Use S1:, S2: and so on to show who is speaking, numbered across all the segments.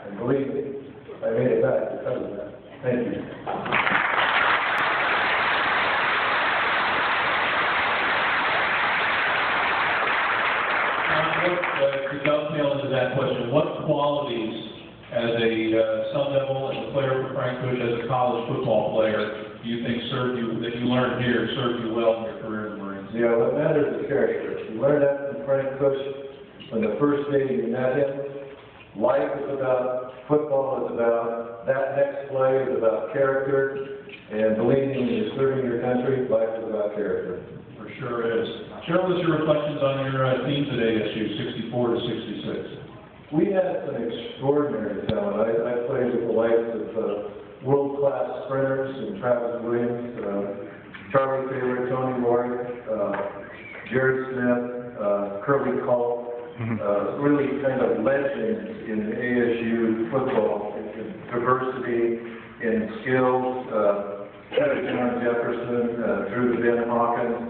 S1: And believe me, I made it back because of that. Thank you.
S2: To dovetail into that question, what qualities as a Sun Devil, as a player for Frank Kush, as a college football player, do you think served you, that you learned here, served you well in your career in the Marines?
S1: Yeah, what matters is character. You learned that from Frank Kush when the first day you met him. Life is about, football is about, that next play is about character, and believing in serving your country, life is about character.
S2: For sure is. Share with us your reflections on your team today, ASU, 64 to 66.
S1: We had some extraordinary talent. I played with the likes of world-class sprinters and Travis Williams, Charlie Taylor, Tony Roy, Jared Smith, Curly Call, really kind of legends in ASU football, in diversity, in skills, John Jefferson, Drew Ben Hawkins,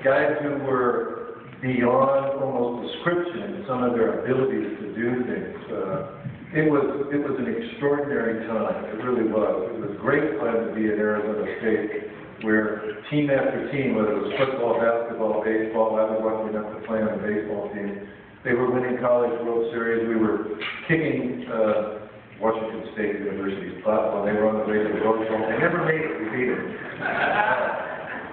S1: guys who were beyond almost description in some of their abilities to do things. It was an extraordinary time. It really was. It was great fun to be at Arizona State, where team after team, whether it was football, basketball, baseball, I was lucky enough to play on the baseball team. They were winning College World Series. We were kicking Washington State University's butt while they were on the way to the Rose Bowl. They never made it. We beat them.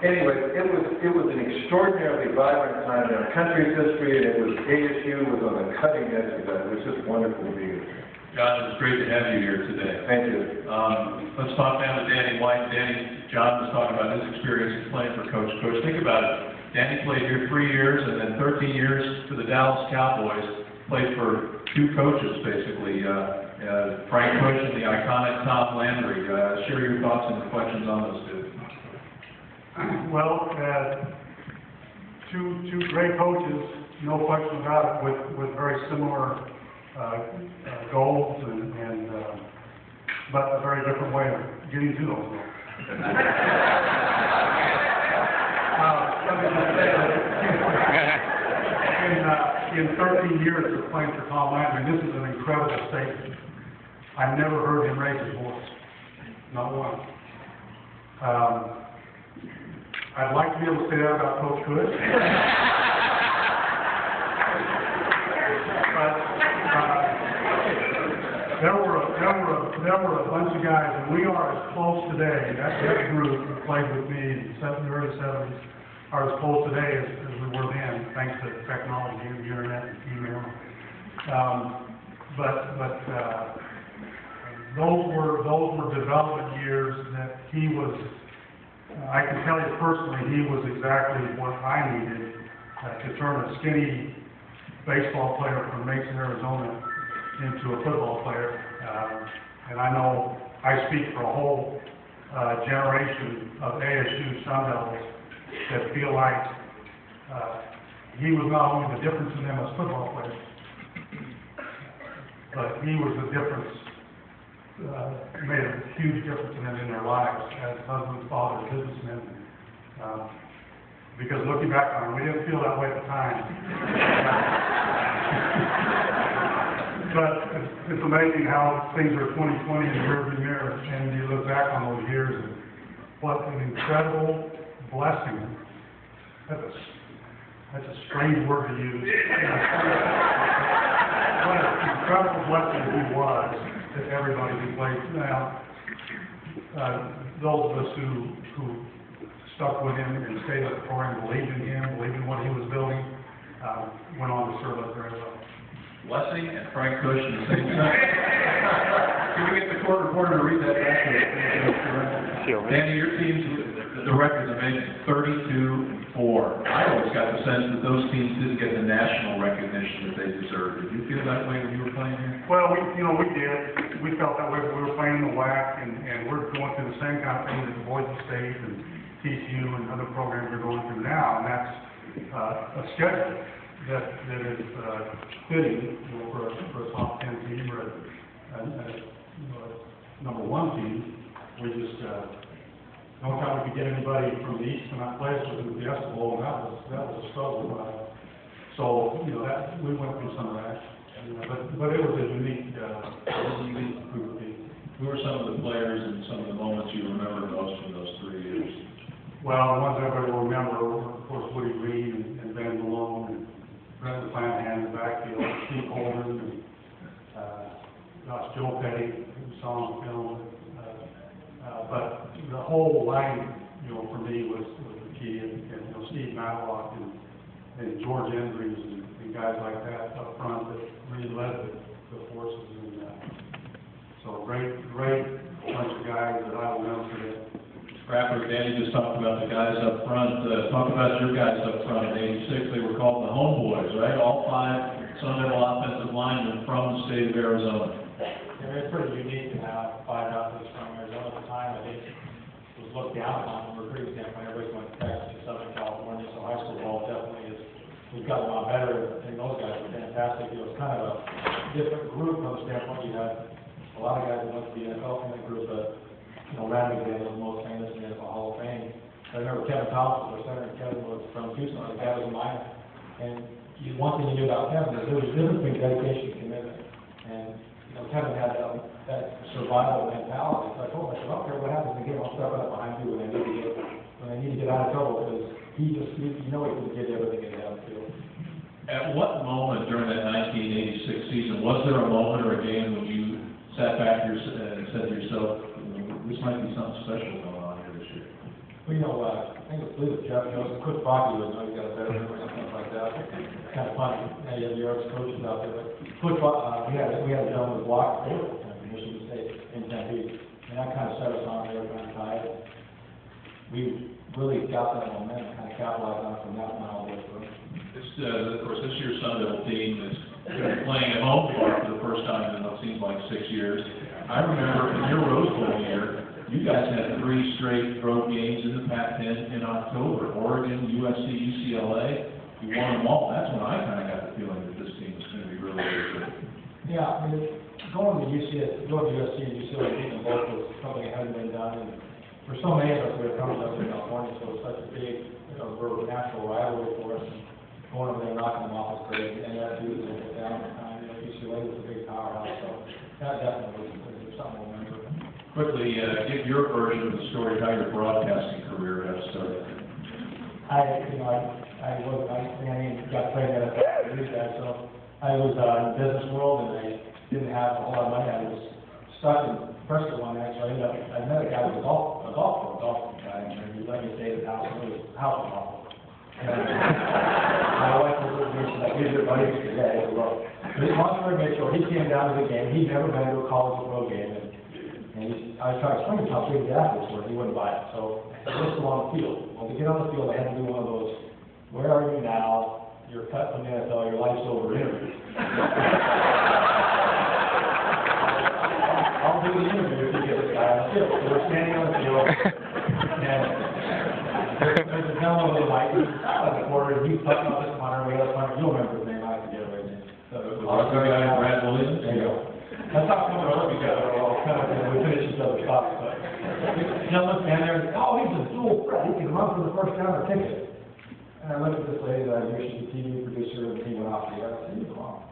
S1: Anyway, it was an extraordinarily vibrant time in our country's history, and ASU was on the cutting edge of that. It was just wonderful to be here.
S2: John, it's great to have you here today.
S1: Thank you.
S2: Let's talk down to Danny White. Danny, John was talking about his experience playing for Coach Kush. Think about it. Danny played here 3 years and then 13 years for the Dallas Cowboys. Played for 2 coaches, basically, Frank Kush and the iconic Tom Landry. Share your thoughts and reflections on those two.
S3: Well, two great coaches, no question about it, with very similar goals but a very different way of getting to those goals. In 13 years of playing for Tom Landry, this is an incredible statement. I've never heard him raise his voice, not once. I'd like to be able to say that about Coach Kush. But there were a bunch of guys, and we are as close today. That group who played with me in the early 70s are as close today as we were then, thanks to technology and the internet and email. Those were development years that he was. I can tell you personally, he was exactly what I needed to turn a skinny baseball player from Mason, Arizona, into a football player. And I know I speak for a whole generation of ASU Sun Devils that feel like he was not only the difference in them as football players, but he was the difference. Made a huge difference in them in their lives as husbands, fathers, businessmen. Because looking back on it, we didn't feel that way at the time. But it's amazing how things are 2020 in the rearview mirror, and you look back on those years and what an incredible blessing. That's a strange word to use. What an incredible blessing he was to everybody who played. Now, those of us who stuck with him and stayed up for him, believed in him, believed in what he was building, went on to serve us very well.
S2: Blessing and Frank Kush in the same sentence. Can we get the court reporter to read that back to us? Danny, your team's, the record's amazing, 32-4. I always got the sense that those teams didn't get the national recognition that they deserved. Did you feel that way when you were playing here?
S3: Well, we did. We felt that way when we were playing in the WAC, and we're going through the same kind of thing that Boise State and TCU and other programs are going through now, and that's a schedule that is fitting for a top 10 team or a number 1 team. We just the only time we could get anybody from the East to not play us was in the Fiesta Bowl, and that was a struggle. So that we went through some of that. you know, but it was a unique group of people.
S2: Who are some of the players and some of the moments you remember most from those 3 years?
S3: Well, the ones everybody will remember, of course, Woody Green and Ben Malone and Brent McClanahan in the backfield, Steve Holden, and Joe Petty, who saw on film. But the whole line, you know, for me was the key, and you know, Steve Matlock and George Andrews and guys like that up front that really led the forces. And so great bunch of guys that I will never forget.
S2: Rapper, Danny just talked about the guys up front. Talk about your guys up front. In '86, they were called the Homeboys, right? All 5 Sun Devil offensive linemen from the state of Arizona.
S4: Yeah, it's pretty unique to have 5 athletes from Arizona at the time. I think it was looked down on from a recruiting standpoint. Everybody's going to Texas and Southern California, so high school ball definitely is, we've gotten a lot better, and those guys are fantastic. It was kind of a different group from the standpoint. You had a lot of guys that went to the NFL in that group, but you know, Randy was the most famous in the NFL Hall of Fame. I remember Kevin Thompson, our center, and Kevin was from Tucson, the guy was a minor. And one thing you knew about Kevin is there was a difference between dedication and commitment. And, you know, Kevin had that survival mentality. So I told him, I said, I don't care what happens in the game, I'll step up behind you when I need to get out of trouble, because you know he's going to give you everything in the field.
S2: At what moment during that 1986 season, was there a moment or a game when you sat back and said to yourself, this might be something special going on here this year?
S4: Well, you know, I think it's believe it, Jeff Joseph, Coach Baki would know, he's got a better memory and stuff like that. It's kind of funny, now you have the arts coaches out there, but Coach Baki, we had a gentleman with Block Taylor from Michigan State in Tempe, and that kind of set us on there, kind of tied. We really got that momentum, kind of capitalized on from that one all the way through.
S2: Of course, this year's Sun Devil team is playing at home for the first time in what seems like 6 years. I remember in your Rose Bowl year, you guys had 3 straight road games in the Pac-10 in October. Oregon, USC, UCLA. You won them all. That's when I kind of got the feeling that this team was going to be really, really good.
S4: Yeah, I mean, going to USC and UCLA, beating them both was something that hadn't been done. And for so many of us, we have come up in California, so it's such a big, you know, we're a natural rivalry for us. And going over there and knocking them off is great. And that dude was a bit down at the time. You know, UCLA was a big powerhouse, so that definitely was something to remember.
S2: Quickly, give your version of the story of how your broadcasting career got started.
S4: I got trained at a news guy, so I was in the business world and I didn't have a whole lot of money. I was stuck in Prescott one night, so I met a guy with a golf guy, and he let me stay at his house. It was house golf. And my wife was with me, she's like, "Here's your buddy today." Well, long story short, he came down to the game. He'd never been to a college pro game, and I was trying to explain to him how big the athletes were, and he wouldn't buy it. So I said, "Let's go on the field." Well, to get on the field, I had to do one of those, "Where are you now? You're cut from the NFL, your life's over" interviews. I'll do the interview if you get this guy on the field. So we're standing on the field, and there's a gentleman with a mic, he's out of the quarter, and he's talking about this punter, way up punter, you'll remember his name, I forget right now.
S2: The rugby guy, Brad Williams?
S4: There you go. That's how come we're together, all kind of, we finish each other's thoughts, but the gentleman standing there, oh, he's a dual threat, he can run for the first down or kick it. And I looked at this lady that I knew, she's the TV producer, and he went off the air, I said, "You're wrong."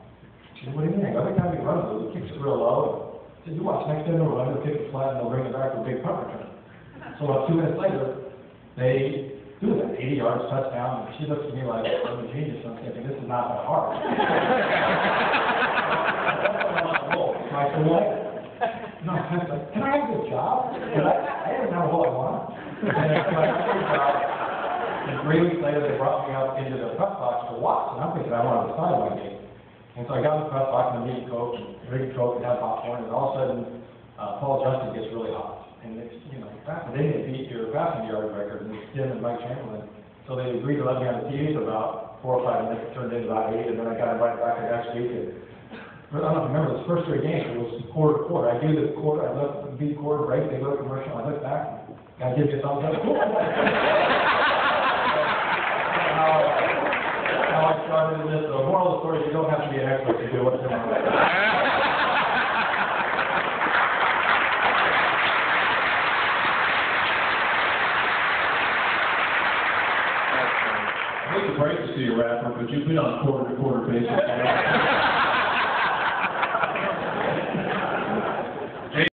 S4: She said, "What do you mean? Every time he runs, he kicks it real low." I said, "You watch, next time they'll run, they'll kick it flat, and they'll bring it back for a big punt return." So about 2 minutes later, they do that, 80 yards, touchdown, and she looks at me like I'm a genius, and I'm thinking, this is not that hard. So I said, "What?" No, I said, "Can I have this job?" Because I didn't know what I wanted. And I got this job, and 3 weeks later, they brought me up into the press box to watch, and I'm thinking I wanted a sideline game. And so I got in the press box, and I'm meeting coach, and drinking coke, and had popcorn, and all of a sudden, Paul Justin gets really hot. And it's, you know, they didn't beat your passing yard record, and it's Jim and Mike Chamberlain. So they agreed to let me on the TV for about 4 or 5 minutes. It turned into about 8, and then I got invited back the next week. And I don't know if you remember, this first 3 games, it was quarter to quarter. I do the quarter, I look, beat quarter break, they go to commercial, I look back, and I give you a thumbs up. How I started in this, the moral of the story is you don't have to be an expert to do what's in
S2: I hate to break this to you, Rapper, but you've been on a quarter-to-quarter basis.